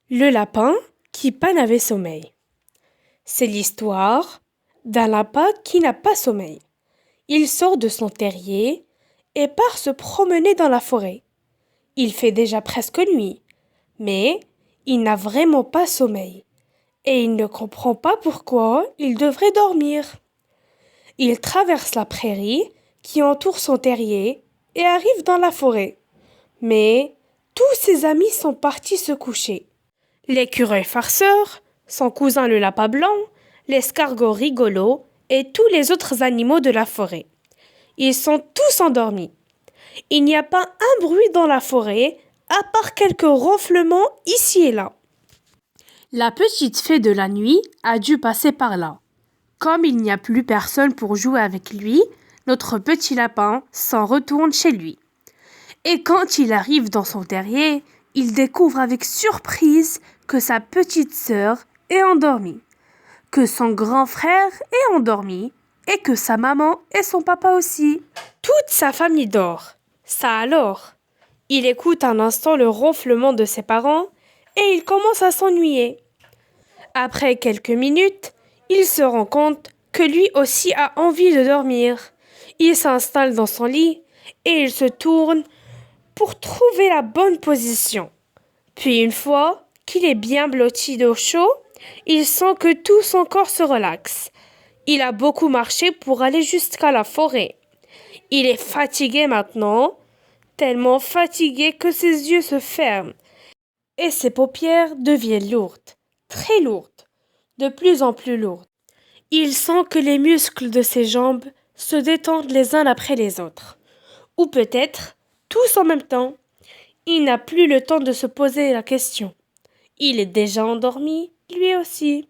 Le lapin qui pas n'avait sommeil. C'est l'histoire d'un lapin qui n'a pas sommeil. Il sort de son terrier et part se promener dans la forêt. Il fait déjà presque nuit, mais il n'a vraiment pas sommeil et il ne comprend pas pourquoi il devrait dormir. Il traverse la prairie qui entoure son terrier et arrive dans la forêt. Mais tous ses amis sont partis se coucher. L'écureuil farceur, son cousin le lapin blanc, l'escargot rigolo et tous les autres animaux de la forêt. Ils sont tous endormis. Il n'y a pas un bruit dans la forêt, à part quelques ronflements ici et là. La petite fée de la nuit a dû passer par là. Comme il n'y a plus personne pour jouer avec lui, notre petit lapin s'en retourne chez lui. Et quand il arrive dans son terrier, il découvre avec surprise que sa petite sœur est endormie, que son grand frère est endormi et que sa maman et son papa aussi. Toute sa famille dort. Ça alors. Il écoute un instant le ronflement de ses parents et il commence à s'ennuyer. Après quelques minutes, il se rend compte que lui aussi a envie de dormir. Il s'installe dans son lit et il se tourne pour trouver la bonne position. Puis une fois qu'il est bien blotti d'eau chaude, il sent que tout son corps se relaxe. Il a beaucoup marché pour aller jusqu'à la forêt. Il est fatigué maintenant, tellement fatigué que ses yeux se ferment et ses paupières deviennent lourdes, très lourdes, de plus en plus lourdes. Il sent que les muscles de ses jambes se détendent les uns après les autres, ou peut-être tous en même temps. Il n'a plus le temps de se poser la question. Il est déjà endormi, lui aussi.